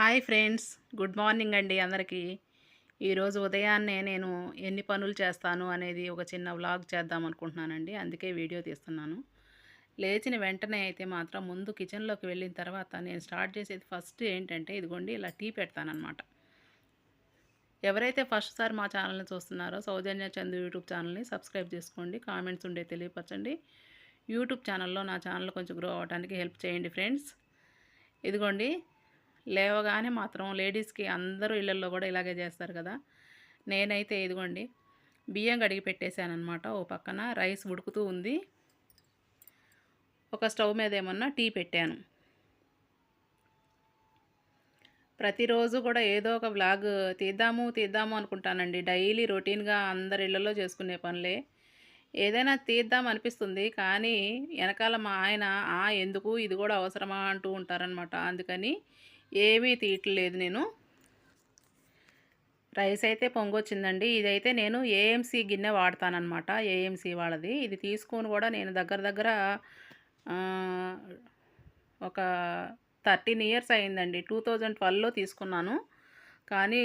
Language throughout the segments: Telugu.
హాయ్ ఫ్రెండ్స్, గుడ్ మార్నింగ్ అండి అందరికీ. ఈరోజు ఉదయాన్నే నేను ఎన్ని పనులు చేస్తాను అనేది ఒక చిన్న వ్లాగ్ చేద్దాం అనుకుంటున్నానండి. అందుకే వీడియో తీస్తున్నాను. లేచిన వెంటనే అయితే మాత్రం ముందు కిచెన్లోకి వెళ్ళిన తర్వాత నేను స్టార్ట్ చేసేది ఫస్ట్ ఏంటంటే ఇదిగోండి ఇలా టీ పెడతానన్నమాట. ఎవరైతే ఫస్ట్ సారి మా ఛానల్ని చూస్తున్నారో సౌజన్య చందు యూట్యూబ్ ఛానల్ని సబ్స్క్రైబ్ చేసుకోండి. కామెంట్స్ ఉండే తెలియపరచండి. యూట్యూబ్ ఛానల్లో నా ఛానల్ కొంచెం గ్రో అవ్వడానికి హెల్ప్ చేయండి ఫ్రెండ్స్. ఇదిగోండి లేవగానే మాత్రం లేడీస్కి అందరూ ఇళ్ళల్లో కూడా ఇలాగే చేస్తారు కదా. నేనైతే ఇదిగోండి బియ్యం కడిగి పెట్టేశానమాట. ఓ పక్కన రైస్ ఉడుకుతూ ఉంది, ఒక స్టవ్ మీద ఏమన్నా టీ పెట్టాను. ప్రతిరోజు కూడా ఏదో ఒక వ్లాగ్ తీద్దాము అనుకుంటానండి. డైలీ రొటీన్గా అందరి ఇళ్లలో చేసుకునే పనులే. ఏదైనా తీద్దాం అనిపిస్తుంది, కానీ వెనకాల మా ఆయన ఎందుకు ఇది కూడా అవసరమా అంటూ ఉంటారనమాట. అందుకని ఏమీ తీయట్లేదు నేను. రైస్ అయితే పొంగొచ్చిందండి. ఇదైతే నేను ఏఎంసీ గిన్నె వాడతానన్నమాట. ఏఎంసీ వాళ్ళది. ఇది తీసుకొని కూడా నేను దగ్గర ఒక 13 ఇయర్స్ అయిందండి. 2012లో తీసుకున్నాను. కానీ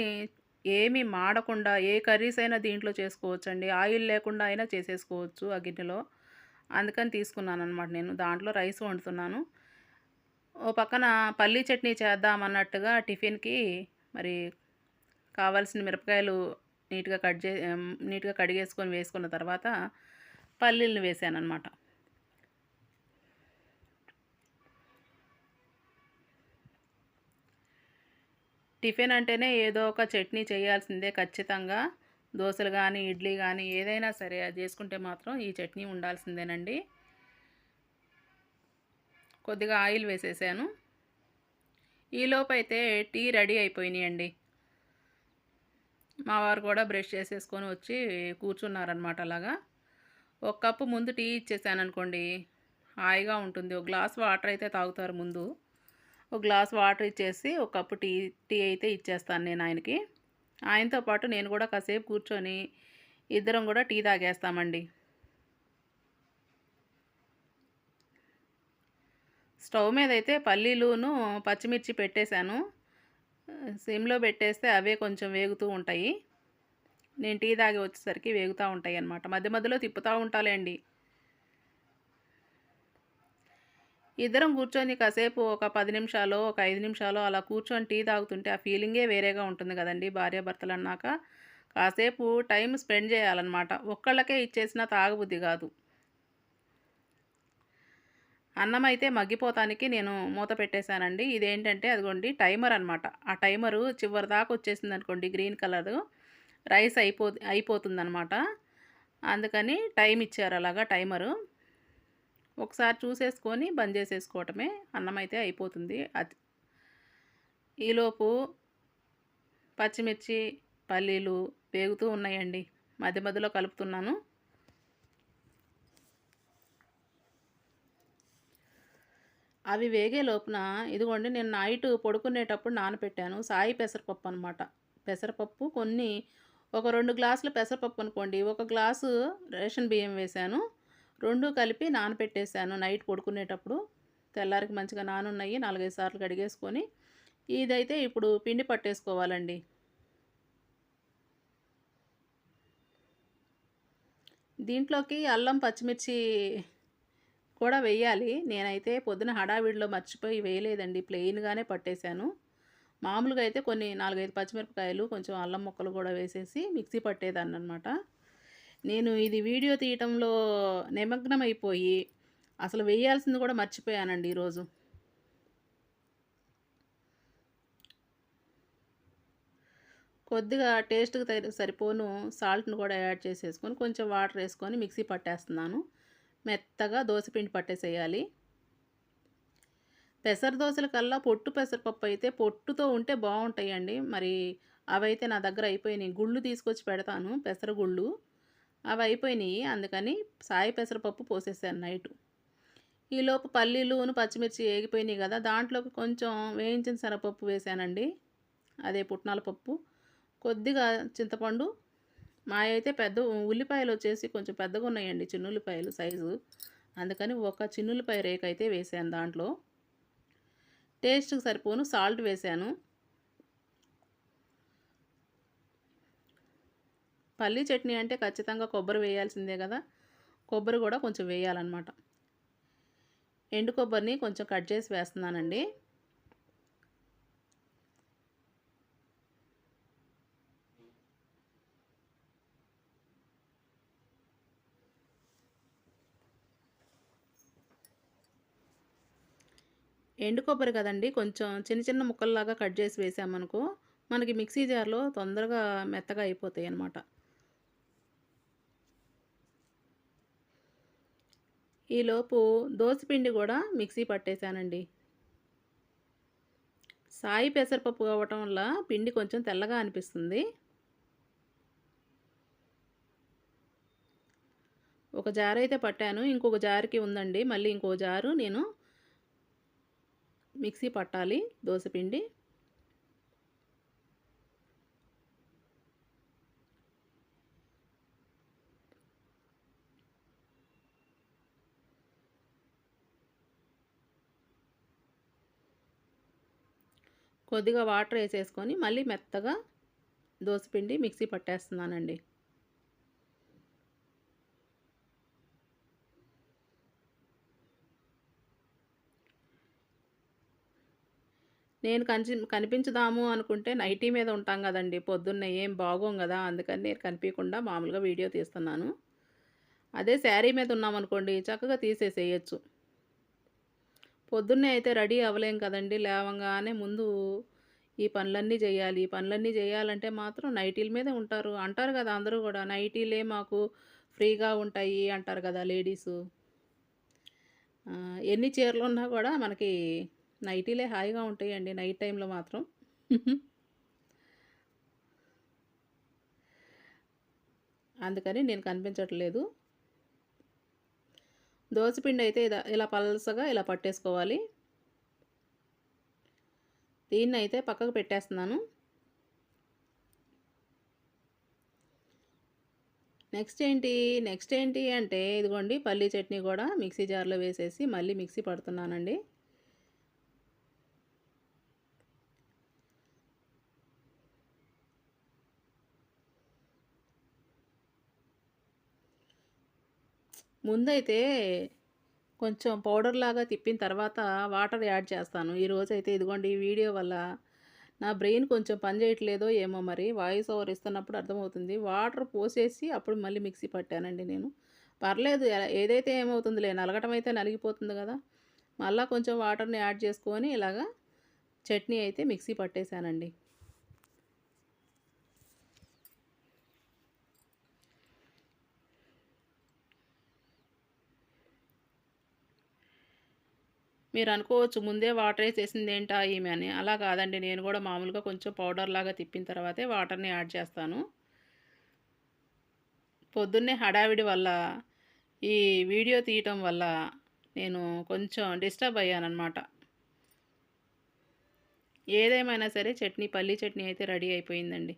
ఏమీ మాడకుండా ఏ కర్రీస్ అయినా దీంట్లో చేసుకోవచ్చండి. ఆయిల్ లేకుండా అయినా చేసేసుకోవచ్చు ఆ గిన్నెలో. అందుకని తీసుకున్నానన్నమాట నేను. దాంట్లో రైస్ వండుతున్నాను. ఓ పక్కన పల్లీ చట్నీ చేద్దామన్నట్టుగా టిఫిన్‌కి మరి కావాల్సిన మిరపకాయలు నీట్‌గా కడిగేసుకొని వేసుకున్న తర్వాత పల్లీలను వేసానన్నమాట. టిఫిన్ అంటేనే ఏదో ఒక చట్నీ చేయాల్సిందే ఖచ్చితంగా. దోసలు కానీ, ఇడ్లీ కానీ ఏదైనా సరే అది చేసుకుంటే మాత్రం ఈ చట్నీ ఉండాల్సిందేనండి. కొద్దిగా ఆయిల్ వేసేసాను. ఈలోపైతే టీ రెడీ అయిపోయినాయండి. మా వారు కూడా బ్రష్ చేసేసుకొని వచ్చి కూర్చున్నారనమాట. అలాగా ఒక కప్పు ముందు టీ ఇచ్చేసాననుకోండి, హాయిగా ఉంటుంది. ఒక గ్లాస్ వాటర్ అయితే తాగుతారు ముందు. ఒక గ్లాస్ వాటర్ ఇచ్చేసి ఒక కప్పు టీ అయితే ఇచ్చేస్తాను నేను ఆయనకి. ఆయనతో పాటు నేను కూడా కాసేపు కూర్చొని ఇద్దరం కూడా టీ తాగేస్తామండి. స్టవ్ మీద అయితే పల్లీలును పచ్చిమిర్చి పెట్టేశాను. సిమ్లో పెట్టేస్తే అవే కొంచెం వేగుతూ ఉంటాయి. నేను టీ తాగి వచ్చేసరికి వేగుతూ ఉంటాయి అన్నమాట. మధ్య మధ్యలో తిప్పుతూ ఉంటాలేండి. ఇద్దరం కూర్చొని కాసేపు ఒక 10 నిమిషాలు, ఒక 5 నిమిషాలు అలా కూర్చొని టీ తాగుతుంటే ఆ ఫీలింగే వేరేగా ఉంటుంది కదండి. భార్యాభర్తలు అన్నాక కాసేపు టైం స్పెండ్ చేయాలన్నమాట. ఒక్కళ్ళకే ఇచ్చేసినా తాగబుద్ధి కాదు. అన్నం అయితే మగ్గిపోతానికి నేను మూత పెట్టేశానండి. ఇదేంటంటే అదిగోండి టైమర్ అనమాట. ఆ టైమరు చివరి దాకా వచ్చేసింది అనుకోండి గ్రీన్ కలరు, రైస్ అయిపోతుందనమాట. అందుకని టైం ఇచ్చారు అలాగా టైమరు. ఒకసారి చూసేసుకొని బంద్ చేసేసుకోవటమే. అన్నం అయితే అయిపోతుంది. ఈలోపు పచ్చిమిర్చి, పల్లీలు వేగుతూ ఉన్నాయండి. మధ్య మధ్యలో కలుపుతున్నాను. అవి వేగే లోపున ఇదిగోండి నేను నైట్ పడుకునేటప్పుడు నానపెట్టాను సాయి పెసరపప్పు అనమాట. పెసరపప్పు ఒక 2 గ్లాసులు పెసరపప్పు అనుకోండి, ఒక గ్లాసు రేషన్ బియ్యం వేశాను. 2 కలిపి నానపెట్టేశాను నైట్ పడుకునేటప్పుడు. తెల్లారికి మంచిగా నానున్నాయి. 4, 5 సార్లు కడిగేసుకొని ఇదైతే ఇప్పుడు పిండి పట్టేసుకోవాలండి. దీంట్లోకి అల్లం, పచ్చిమిర్చి కూడా వేయాలి. నేనైతే పొద్దున హడావిడిలో మర్చిపోయి వేయలేదండి. ప్లెయిన్‌గానే పట్టేశాను. మామూలుగా అయితే కొన్ని 4, 5 పచ్చిమిరపకాయలు, కొంచెం అల్లం ముక్కలు కూడా వేసేసి మిక్సీ పట్టేదాన్ననమాట. నేను ఇది వీడియో తీయటంలో నిమగ్నమైపోయి అసలు వేయాల్సింది కూడా మర్చిపోయానండి ఈరోజు. కొద్దిగా టేస్ట్‌కి సరిపోను సాల్ట్‌ని కూడా యాడ్ చేసేసుకొని కొంచెం వాటర్ వేసుకొని మిక్సీ పట్టేస్తున్నాను. మెత్తగా దోసపిండి పట్టేసేయాలి. పెసర దోసల కల్లా పొట్టు పెసరపప్పు అయితే పొట్టుతో ఉంటే బాగుంటాయండి. మరి అవైతే నా దగ్గర అయిపోయినాయి. గుళ్ళు తీసుకొచ్చి పెడతాను, పెసర గుళ్ళు. అవి అయిపోయినాయి. అందుకని సాయి పెసరపప్పు పోసేసాను నైటు. ఈలోపు పల్లీలును పచ్చిమిర్చి ఏగిపోయినాయి కదా, దాంట్లోకి కొంచెం వేయించిన శనగపప్పు వేసానండి. అదే పుట్నాల పప్పు, కొద్దిగా చింతపండు. అయితే పెద్ద ఉల్లిపాయలు వచ్చేసి కొంచెం పెద్దగా ఉన్నాయండి, చిన్నుల్లిపాయలు సైజు. అందుకని ఒక చిన్నుల్లిపాయ రేకు అయితే వేసాను దాంట్లో. టేస్ట్‌కి సరిపోను సాల్ట్ వేసాను. పల్లీ చట్నీ అంటే ఖచ్చితంగా కొబ్బరి వేయాల్సిందే కదా! కొబ్బరి కూడా కొంచెం వేయాలనమాట. ఎండు కొబ్బరిని కొంచెం కట్ చేసి వేస్తున్నానండి. ఎండు కొబ్బరి కదండీ! కొంచెం చిన్న చిన్న ముక్కల్లాగా కట్ చేసి వేసామనుకో, మనకి మిక్సీ జార్‌లో తొందరగా మెత్తగా అయిపోతాయనమాట. ఈలోపు దోసపిండి గూడా మిక్సీ పట్టేసానండి. సాయి పెసరపప్పు అవ్వటం వల్ల పిండి కొంచెం తెల్లగా అనిపిస్తుంది. ఒక జారైతే పట్టాను. ఇంకొక జార్‌కి ఉందండి. మళ్ళీ ఇంకో జారు నేను మిక్సీ పట్టాలి దోసపిండి. కొద్దిగా వాటరేసేసుకొని మళ్ళీ మెత్తగా దోసపిండి మిక్సీ పట్టేస్తున్నానండి. నేను కనిపించుదాము అనుకుంటే నైటీ మీద ఉంటాం గదండీ! పొద్దున్నే ఏం బాగోం గదా! అందుకని నేను కనిపియకుండా మామూలుగా వీడియో తీస్తున్నాను. అదే శారీ మీద ఉన్నామనుకోండి చక్కగా తీసేసేయొచ్చు. పొద్దున్నే అయితే రెడీ అవ్వలేం కదండీ! లేవంగానే ముందు ఈ పనులన్నీ జేయాలి. ఈ పనులన్నీ జేయాలంటే మాత్రం నైటీల మీదే ఉంటారు. అంటారు గదా! అందరూ గూడా నైటీలే మాకు ఫ్రీగా ఉంటాయి అంటారు గదా! లేడీసు. ఎన్ని చీరలున్నా గూడా మనకి నైటీలే హాయిగా ఉంటాయండి నైట్ టైమ్‌లో మాత్రం. అందుకని నేను కనిపించట్లేదు. దోసపిండయితే ఇలా పల్చగా ఇలా పట్టేసుకోవాలి. దీన్నయితే పక్కకు పెట్టేస్తున్నాను. నెక్స్ట్ ఏంటి అంటే ఇదిగోండి పల్లీ చట్నీ గూడా మిక్సీ జార్‌లో వేసేసి మళ్ళీ మిక్సీ పడుతున్నానండి. ముందైతే కొంచెం పౌడర్‌లాగా తిప్పిన తర్వాత వాటర్ యాడ్ చేస్తాను. ఈరోజైతే ఇదిగోండి ఈ వీడియో వల్ల నా బ్రెయిన్ కొంచెం పని చేయట్లేదో ఏమో మరి వాయిస్ ఓవర్ ఇస్తున్నప్పుడు అర్థమవుతుంది. వాటర్ పోసేసి అప్పుడు మళ్ళీ మిక్సీ పట్టానండి నేను. పర్లేదు ఏదైతే ఏమవుతుందిలే నలగటం అయితే నలిగిపోతుంది గదా! మళ్ళా కొంచెం వాటర్‌ని యాడ్ చేసుకొని ఇలాగా చట్నీ అయితే మిక్సీ పట్టేసానండి. మీరనుకోవచ్చు ముందే వాటరేసేసిందేంటా ఈమె అని. అలా కాదండి. నేను గూడా మామూలుగా కొంచెం పౌడర్‌లాగా తిప్పిన తర్వాతే వాటర్‌ని యాడ్ చేస్తాను. పొద్దున్నే హడావిడి వల్ల, ఈ వీడియో తీయటం వల్ల నేను కొంచెం డిస్టర్బ్ అయ్యాననమాట. ఏదేమైనా సరే పల్లీ చట్నీ అయితే రెడీ అయిపోయిందండి.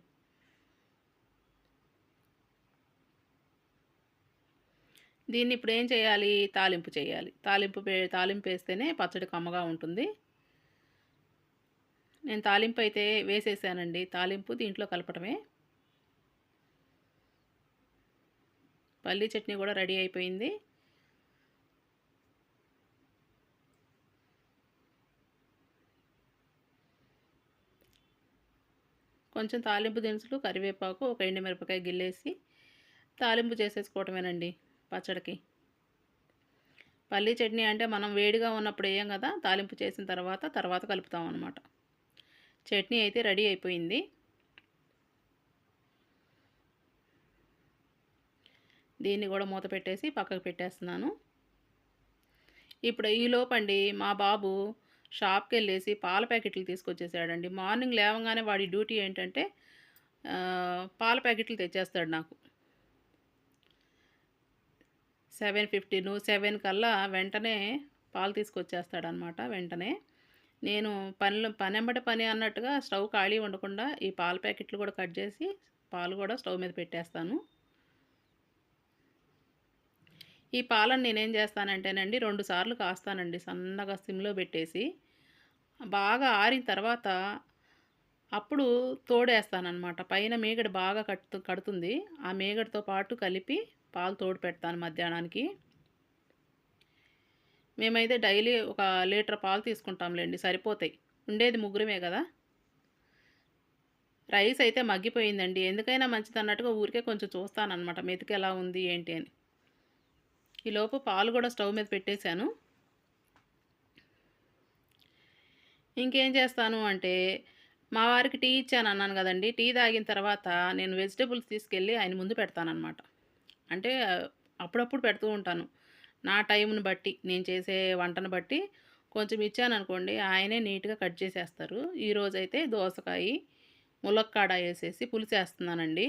దీన్ని ఇప్పుడేం చేయాలి? తాలింపు చేయాలి. తాలింపేస్తేనే పచ్చడి కమ్మగా ఉంటుంది. నేను తాలింపయితే వేసేసానండి. తాలింపు దీంట్లో కలపటమే. పల్లీ చట్నీ గూడా రెడీ అయిపోయింది. కొంచెం తాలింపు దినుసులు, కరివేపాకు, ఒక ఎండుమిరపకాయ గిల్లేసి తాలింపు చేసేసుకోవటమేనండి పచ్చడికి. పల్లీ చట్నీ అంటే మనం వేడిగా ఉన్నప్పుడు ఎయ్యం గదా! తాలింపు చేసిన తర్వాత కలుపుతామనమాట. చట్నీ అయితే రెడీ అయిపోయింది. దీన్ని గూడా మూత పెట్టేసి పక్కకు పెట్టేస్తున్నాను. ఇప్పుడు ఈలోపండి మా బాబు షాప్‌కెళ్ళేసి పాల ప్యాకెట్లు తీసుకొచ్చేసాడండి. మార్నింగ్ లేవంగానే వాడి డ్యూటీ ఏంటంటే పాల ప్యాకెట్లు తెచ్చేస్తాడు నాకు. 7:15, 7 కల్లా వెంటనే పాలు తీసుకొచ్చేస్తాడనమాట వెంటనే. నేను పనెంబట పని అన్నట్టుగా స్టవ్ ఖాళీ ఉండకుండా ఈ పాల ప్యాకెట్లు కూడా కట్ చేసి పాలు కూడా స్టవ్ మీద పెట్టేస్తాను. ఈ పాలను నేనేం చేస్తానంటేనండి 2 సార్లు కాస్తానండి సన్నగా సిమ్‌లో పెట్టేసి. బాగా ఆరిన తర్వాత అప్పుడు తోడేస్తాననమాట. పైన మీగడ బాగా కడుతుంది. ఆ మీగడతో పాటు కలిపి పాలు తోడు పెడతాను మధ్యాహ్నానికి. మేమైతే డైలీ ఒక లీటర్ పాలు తీసుకుంటాంలెండి, సరిపోతాయి. ఉండేది ముగ్గురమే గదా! రైస్ అయితే మగ్గిపోయిందండి. ఎందుకైనా మంచిదన్నట్టుగా ఊరికే కొంచెం చూస్తాననమాట, మెతుకెలా ఉంది ఏంటి అని. ఈలోపు పాలు గూడా స్టవ్ మీద పెట్టేశాను. ఇంకేం చేస్తాను అంటే, మా వారికి టీ ఇచ్చానన్నాను గదండీ! టీ తాగిన తర్వాత నేను వెజిటబుల్స్ తీసుకెళ్ళి ఆయన ముందు పెడతాననమాట. అంటే అప్పుడప్పుడు పెడుతూ ఉంటాను. నా టైంని బట్టి, నేను చేసే వంటను బట్టి కొంచెం ఇచ్చాననుకోండి, ఆయనే నీట్‌గా కట్ చేసేస్తారు. ఈరోజైతే దోసకాయి, ములక్కాడ ఏసేసి పులుసేస్తున్నానండి.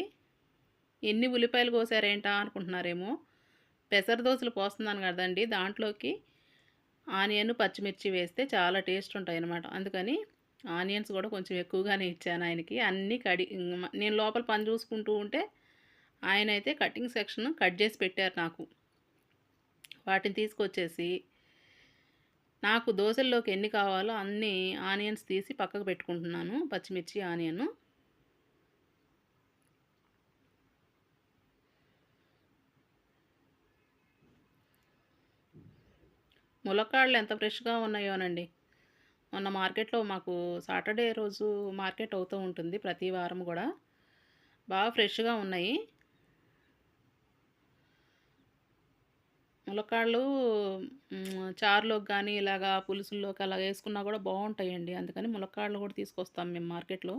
ఎన్ని ఉల్లిపాయలు కోసారేంటా అనుకుంటున్నారేమో! పెసర దోసలు పోస్తున్నాను గదండీ! దాంట్లోకి ఆనియన్, పచ్చిమిర్చి వేస్తే చాలా టేస్ట్ ఉంటాయనమాట. అందుకని ఆనియన్స్ గూడా కొంచెం ఎక్కువగానే ఇచ్చాను ఆయనకి. అన్నీ నేను లోపల పని జూసుకుంటూ ఉంటే, ఆయనైతే కటింగ్ సెక్షన్ కట్ జేసి పెట్టారు నాకు. వాటిని తీసుకొచ్చేసి, నాకు దోసల్లోకి ఎన్ని కావాలో అన్ని ఆనియన్స్ తీసి పక్కకు పెట్టుకుంటున్నాను. పచ్చిమిర్చి, ఆనియను. ములక్కాడలు ఎంత ఫ్రెష్‌గా ఉన్నాయోనండి. మొన్న మార్కెట్‌లో మాకు సాటర్‌డే రోజు మార్కెట్ అవుతూ ఉంటుంది ప్రతి వారం గూడా. బాగా ఫ్రెష్‌గా ఉన్నాయి. ములక్కాడలు చారులోకి గానీ, ఇలాగా పులుసుల్లోకి అలా యేసుకున్నా గూడా బావుంటాయండి. అందుకని ములక్కాడలు గూడా తీసుకొస్తాం మేము మార్కెట్‌లో.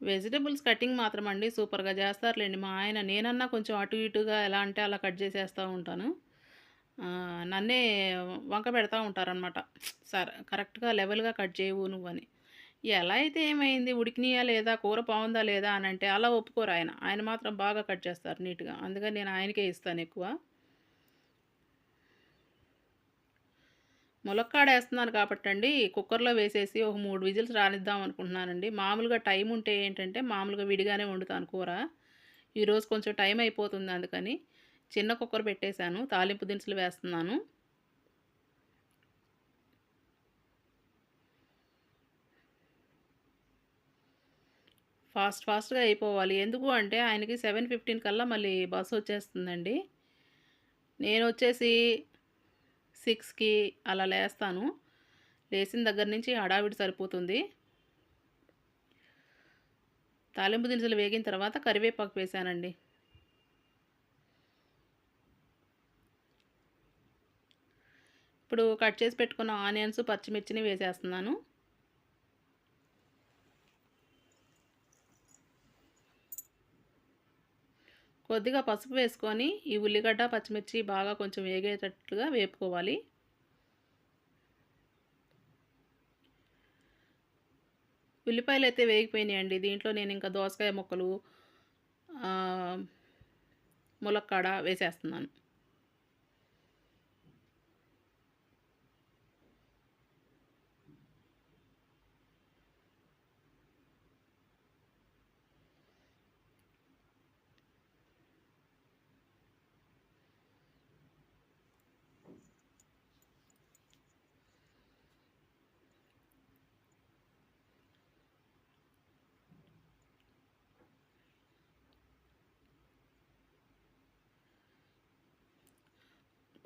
వెజిటబుల్స్ కటింగ్ మాత్రం అండి సూపర్‌గా జేస్తారులెండి మా ఆయన. నేనన్నా కొంచెం అటు ఇటుగా ఎలా అంటే అలా కట్ జేసేస్తా ఉంటాను. నన్నే వంక పెడతా ఉంటారనమాట. కరెక్ట్‌గా లెవెల్‌గా కట్ చేయవు నువ్వని. ఎలా అయితే ఏమైంది, ఉడికినియా లేదా, కూర బావుందా లేదా అనంటే అలా ఒప్పుకోరాయన. ఆయన ఆయన మాత్రం బాగా కట్ చేస్తారు నీట్‌గా. అందుకని నేను ఆయనకే ఇస్తానెక్కువ. ములక్కాడేస్తున్నాను కాబట్టండి, కుక్కర్‌లో వేసేసి ఒక 3 విజిల్స్ రానిద్దాం అనుకుంటున్నానండి. మామూలుగా టైం ఉంటే ఏంటంటే, మామూలుగా విడిగానే వండుతాను కూర. ఈరోజు కొంచెం టైం అయిపోతుంది అందుకని, చిన్న కుక్కర్ పెట్టేశాను. తాలింపు దినుసులు వేస్తున్నాను. ఫాస్ట్‌గా అయిపోవాలి. ఎందుకు అంటే, ఆయనకి 7:15 కల్లా మళ్ళీ బస్సొచ్చేస్తుందండి. నేనొచ్చేసి 6కి అలా లేస్తాను. లేసిన దగ్గర నుంచి హడావిడి సరిపోతుంది. తాలింపు దినుసులు వేగిన తర్వాత కరివేపాకు వేశానండి. ఇప్పుడు కట్ చేసి పెట్టుకున్న ఆనియన్స్, పచ్చిమిర్చిని వేసేస్తున్నాను. కొద్దిగా పసుపు వేసుకొని, ఈ ఉల్లిగడ్డ, పచ్చిమిర్చి బాగా కొంచెం వేగేటట్లుగా వేపుకోవాలి. ఉల్లిపాయలైతే వేగిపోయినాయండి. దీంట్లో నేనింక దోసకాయ ముక్కలు, ఆహ్, ములక్కాడ వేసేస్తున్నాను.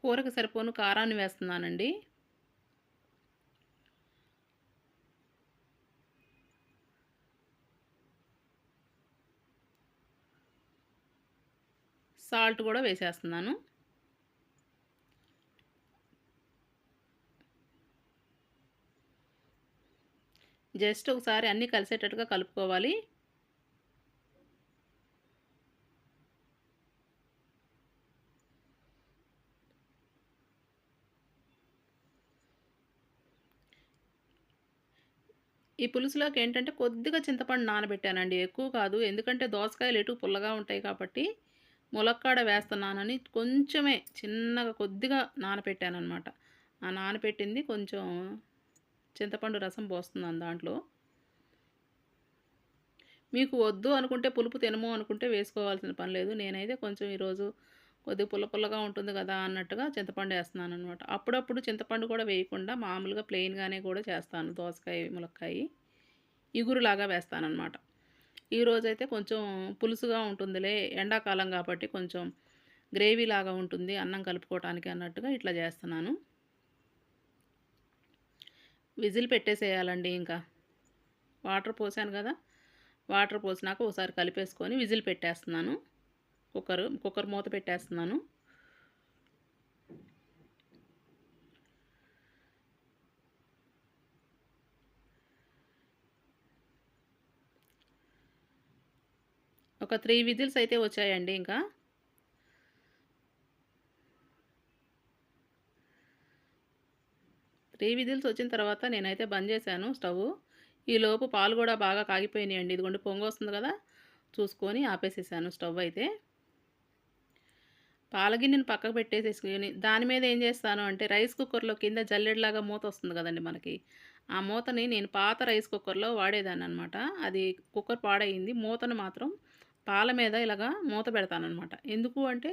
కూరకు సరిపోను కారాన్ని వేస్తున్నానండి. సాల్ట్ గూడా వేసేస్తున్నాను. జస్ట్ ఒకసారి అన్నీ కలిసేటట్టుగా కలుపుకోవాలి. ఈ పులుసులోకేంటంటే కొద్దిగా చింతపండు నానబెట్టానండి. ఎక్కువ కాదు. ఎందుకంటే దోసకాయలు ఎటు పుల్లగా ఉంటాయి కాబట్టి, ములక్కాడ వేస్తున్నానని కొంచెమే చిన్నగా కొద్దిగా నానపెట్టాననమాట. ఆ నానపెట్టింది కొంచెం చింతపండు రసం పోస్తున్నాను దాంట్లో. మీకు వద్దు అనుకుంటే, పులుపు తినము అనుకుంటే వేసుకోవాల్సిన పని లేదు. నేనైతే కొంచెం ఈరోజు కొద్దిగా పుల్ల పుల్లగా ఉంటుంది కదా అన్నట్టుగా చింతపండు వేస్తున్నాననమాట. అప్పుడప్పుడు చింతపండు కూడా వేయకుండా మామూలుగా ప్లెయిన్‌గానే కూడా చేస్తాను. దోసకాయ, ములక్కాయ ఇగురులాగా వేస్తాననమాట. ఈరోజైతే కొంచెం పులుసుగా ఉంటుందిలే, ఎండాకాలం కాబట్టి కొంచెం గ్రేవీలాగా ఉంటుంది అన్నం కలుపుకోవటానికి అన్నట్టుగా ఇట్లా చేస్తున్నాను. విజిల్ పెట్టేసేయాలండి ఇంకా. వాటర్ పోసాను కదా! వాటర్ పోసినాక ఒకసారి కలిపేసుకొని విజిల్ పెట్టేస్తున్నాను. కుక్కర్ మూత పెట్టేస్తున్నాను. ఒక 3 విజిల్స్ అయితే వచ్చాయండి ఇంకా. 3 విజిల్స్ వచ్చిన తర్వాత నేనైతే బంద్ చేశాను స్టవ్వు. ఈలోపు పాలు కూడా బాగా కాగిపోయినాయండి. ఇదిగోండి పొంగొస్తుంది కదా! చూసుకొని ఆపేసేసాను స్టవ్ అయితే. పాల గిన్నెని పక్కకు పెట్టేసేసుకొని దాని మీద ఏం చేస్తాను అంటే రైస్ కుక్కర్‌లో కింద జల్లెడలాగా మూత వస్తుంది కదండీ మనకి. ఆ మూతని నేను పాత రైస్ కుక్కర్‌లో వాడేదాన్ననమాట. అది కుక్కర్ పాడయింది. మూతను మాత్రం పాల మీద ఇలాగా మూత పెడతాననమాట. ఎందుకు అంటే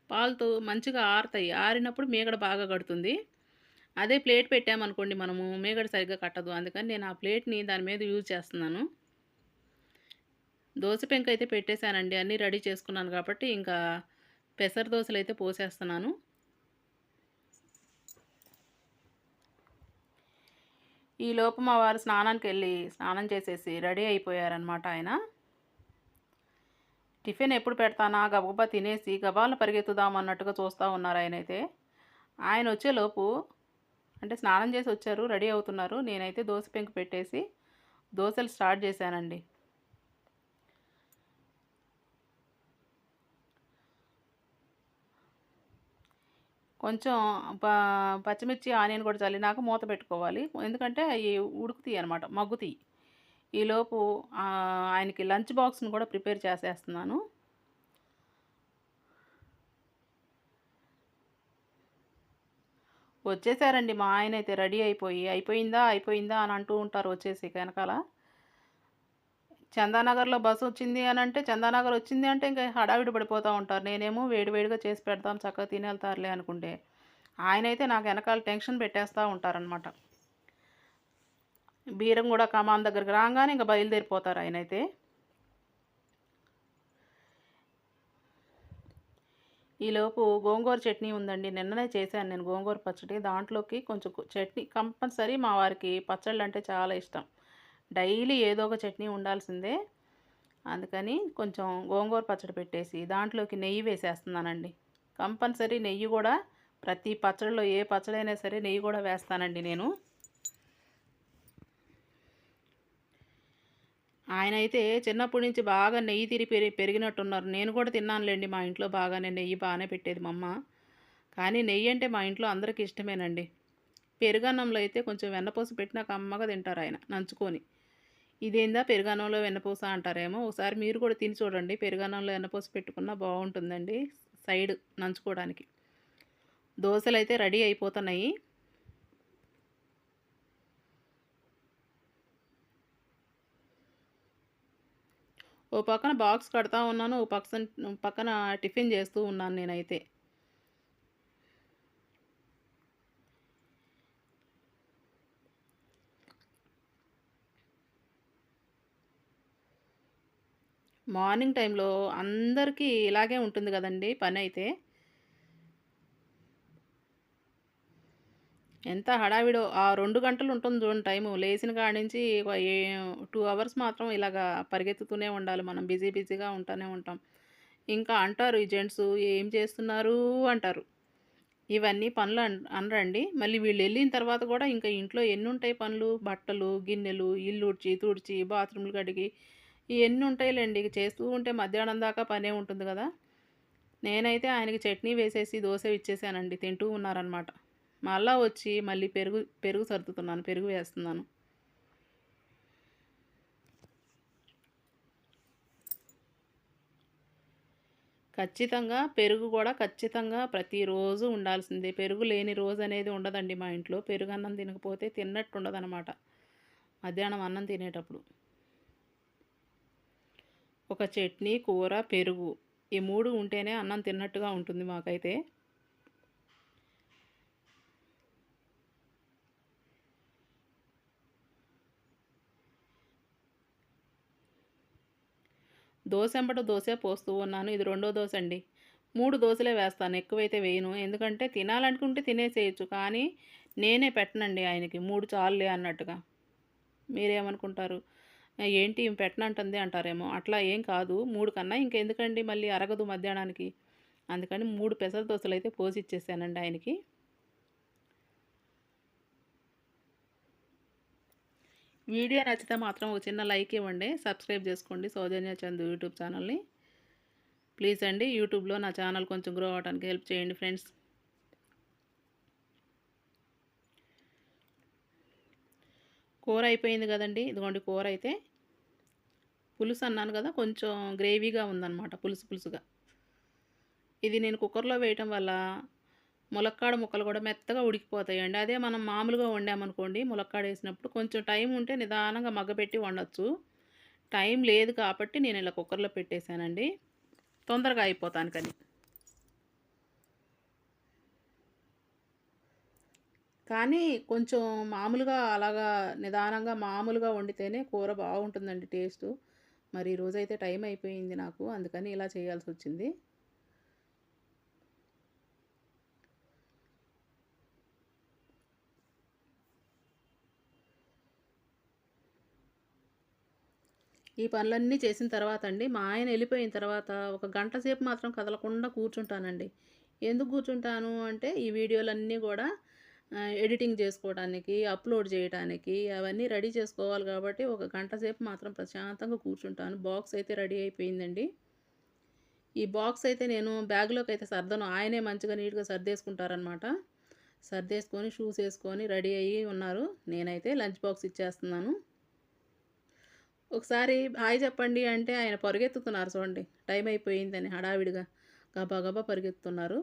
పాలుతో మంచిగా ఆరతాయి. ఆరినప్పుడు మీగడ బాగా కడుతుంది. అదే ప్లేట్ పెట్టామనుకోండి మనము మీగడ సరిగ్గా కట్టదు. అందుకని నేను ఆ ప్లేట్‌ని దాని మీద యూజ్ చేస్తున్నాను. దోస పెంకైతే పెట్టేసానండి. అన్నీ రెడీ చేసుకున్నాను కాబట్టి ఇంకా పెసర దోసలైతే పోసేస్తున్నాను. ఈలోపు మా వారు స్నానం చేసేసి రెడీ అయిపోయారనమాట ఆయన. టిఫిన్ ఎప్పుడు పెడతానా గబగబా తినేసి గబాలను పరిగెత్తుదాం అన్నట్టుగా చూస్తూ ఉన్నారు ఆయనైతే. ఆయన వచ్చేలోపు అంటే స్నానం చేసి వచ్చారు, రెడీ అవుతున్నారు. నేనైతే దోస పెంకు పెట్టేసి దోసలు స్టార్ట్ చేశానండి. కొంచెం ప పచ్చిమిర్చి, ఆనియన్ కూడా చల్లినాక మూత పెట్టుకోవాలి. ఎందుకంటే అయి ఉడుకుతాయి అనమాట, మగ్గుతాయి. ఈలోపు ఆయనకి లంచ్ బాక్స్‌ని కూడా ప్రిపేర్ చేసేస్తున్నాను. వచ్చేసారండి మా ఆయనైతే రెడీ అయిపోయి. అయిపోయిందా? అయిపోయిందా? అని అంటూ ఉంటారు వచ్చేసి వెనకాల. చందానగర్‌లో బస్సొచ్చింది అనంటే, చందానగర్ వచ్చింది అంటే ఇంక హడావిడి పడిపోతా ఉంటారు. నేనేమో వేడి వేడిగా చేసి పెడతాం చక్కగా తినేళ్తారులే అనుకుంటే, ఆయనైతే నాకు ఎనకాల టెన్షన్ పెట్టేస్తా ఉంటారనమాట. బీరంగూడ కమాన్ దగ్గరికి రాంగానే ఇంక బయలుదేరిపోతారు ఆయనైతే. ఈలోపు గోంగూర చట్నీ ఉందండి. నిన్ననే చేశాను నేను గోంగూర పచ్చడి. దాంట్లోకి కొంచెం చట్నీ కంపల్సరీ మా వారికి పచ్చళ్ళంటే చాలా ఇష్టం. డైలీ ఏదో ఒక చట్నీ ఉండాల్సిందే. అందుకని కొంచెం గోంగూర పచ్చడి పెట్టేసి దాంట్లోకి నెయ్యి వేసేస్తున్నానండి. కంపల్సరీ నెయ్యి కూడా ప్రతి పచ్చడిలో ఏ పచ్చడైనా సరే నెయ్యి కూడా వేస్తానండి నేను. ఆయనైతే చిన్నప్పటి నుంచి బాగా నెయ్యి తిని పెరిగినట్టున్నారు. నేను కూడా తిన్నానులేండి మా ఇంట్లో బాగానే నెయ్యి బాగానే పెట్టేది మా అమ్మ. కానీ నెయ్యి అంటే మా ఇంట్లో అందరికీ ఇష్టమేనండి. పెరుగన్నంలో అయితే కొంచెం వెన్నపూస పెట్టినా కమ్మగా తింటారాయన నంచుకొని. ఇదేందా పెరుగన్నంలో వెన్నపూస అంటారేమో! ఒకసారి మీరు కూడా తిని చూడండి. పెరుగన్నంలో వెన్నపూస పెట్టుకున్నా బావుంటుందండి సైడ్ నంచుకోవడానికి. దోసలైతే రెడీ అయిపోతున్నాయి. ఓ పక్కన బాక్స్ కడతా ఉన్నాను. ఓ పక్కన టిఫిన్ చేస్తూ ఉన్నాను నేనైతే. మార్నింగ్ టైంలో అందరికీ ఇలాగే ఉంటుంది కదండీ పనైతే. ఎంత హడావిడో ఆ 2 గంటలు ఉంటుంది చూడండి టైము. లేసిన కాడ నుంచి ఒక 2 అవర్స్ మాత్రం ఇలాగా పరిగెత్తుతూనే ఉండాలి మనం. బిజీగా ఉంటానే ఉంటాం. ఇంకా అంటారు ఈ జెంట్సు, "ఏం చేస్తున్నారు?" అంటారు. ఇవన్నీ పనులు అనరండి. మళ్ళీ వీళ్ళెళ్ళిన తర్వాత కూడా ఇంకా ఇంట్లో ఎన్నుంటాయి పనులు. బట్టలు, గిన్నెలు, ఇల్లు ఊడ్చి, తుడిచి, బాత్రూమ్‌లు కడిగి ఇయన్నీ ఉంటాయిలెండి. ఇక చేస్తూ ఉంటే మధ్యాహ్నం దాకా పనే ఉంటుంది గదా! నేనైతే ఆయనకి చట్నీ వేసేసి దోస ఇచ్చేసానండి. తింటూ ఉన్నారనమాట. మళ్ళా వచ్చి మళ్ళీ పెరుగు పెరుగు సర్దుతున్నాను. పెరుగు వేస్తున్నాను. ఖచ్చితంగా పెరుగు కూడా ఖచ్చితంగా ప్రతిరోజు ఉండాల్సిందే. పెరుగు లేని రోజనేది ఉండదండి మా ఇంట్లో. పెరుగన్నం తినకపోతే తిన్నట్టు ఉండదనమాట మధ్యాహ్నం అన్నం తినేటప్పుడు. ఒక చట్నీ, కూర, పెరుగు ఈ 3 ఉంటేనే అన్నం తిన్నట్టుగా ఉంటుంది మాకైతే. దోసెంబట దోసే పోస్తూ ఉన్నాను. ఇది రెండో దోస అండి. 3 దోసలే వేస్తాను. ఎక్కువైతే వేయను. ఎందుకంటే తినాలనుకుంటే తినేసేయొచ్చు. కానీ నేనే పెట్టనండి ఆయనకి. 3 చాలులే అన్నట్టుగా. మీరేమనుకుంటారు? ఏంటి ఈమె పెట్టనంటుంది అంటారేమో. అట్లా ఏం కాదు. 3 కన్నా ఇంకెందుకండి మళ్ళీ అరగదు మధ్యాహ్నానికి. అందుకని 3 పెసర దోసలైతే పోసిచ్చేసానండి ఆయనకి. వీడియో నచ్చితే మాత్రం ఒక చిన్న లైక్ ఇవ్వండి. సబ్స్క్రైబ్ చేసుకోండి సౌజన్య చందు యూట్యూబ్ ఛానల్‌ని. ప్లీజ్ అండి యూట్యూబ్‌లో నా ఛానల్ కొంచెం గ్రో అవ్వడానికి హెల్ప్ చేయండి ఫ్రెండ్స్. కూర అయిపోయింది కదండీ! ఇదిగోండి కూర అయితే పులుసు అన్నాను కదా! కొంచెం గ్రేవీగా ఉందన్నమాట. పులుసు పులుసుగా. ఇది నేను కుక్కర్‌లో వేయటం వల్ల ములక్కాడ ముక్కలు కూడా మెత్తగా ఉడికిపోతాయండి. అదే మనం మామూలుగా వండామనుకోండి ములక్కాడేసినప్పుడు కొంచెం టైం ఉంటే నిదానంగా మగ్గబెట్టి వండొచ్చు. టైం లేదు కాబట్టి నేను ఇలా కుక్కర్‌లో పెట్టేశానండి. తొందరగా అయిపోతానికని. కానీ కొంచెం మామూలుగా అలాగా నిదానంగా మామూలుగా వండితేనే కూర బాగుంటుందండి టేస్టు. మరి ఈరోజైతే టైం అయిపోయింది నాకు. అందుకని ఇలా చేయాల్సొచ్చింది. ఈ పనులన్నీ చేసిన తర్వాత అండి, మా ఆయన ఎళ్ళిపోయిన తర్వాత ఒక గంట సేపు మాత్రం కదలకుండా కూర్చుంటానండి. ఎందుకు కూర్చుంటాను అంటే, ఈ వీడియోలన్నీ గూడా ఎడిటింగ్ చేసుకోవడానికి, అప్‌లోడ్ చేయటానికి అవన్నీ రెడీ చేసుకోవాలి కాబట్టి, ఒక గంట సేపు మాత్రం ప్రశాంతంగా కూర్చుంటాను. బాక్స్ అయితే రెడీ అయిపోయిందండి. ఈ బాక్స్ అయితే నేను బ్యాగ్‌లోకైతే సర్దను. ఆయనే మంచిగా నీట్‌గా సర్దేసుకుంటారనమాట. సర్దేసుకొని, షూస్ ఏసుకొని రెడీ అయ్యి ఉన్నారు. నేనైతే లంచ్ బాక్స్ ఇచ్చేస్తున్నాను. ఒకసారి హాయ్ చెప్పండి అంటే ఆయన పరిగెత్తుతున్నారు చూడండి. టైం అయిపోయిందని హడావిడిగా. గబా గబా పరిగెత్తుతున్నారు.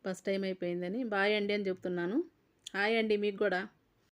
బస్ టైం అయిపోయిందని. బాయ్ అండి అని చెప్తున్నాను. హాయ్ అండి మీకు గూడా.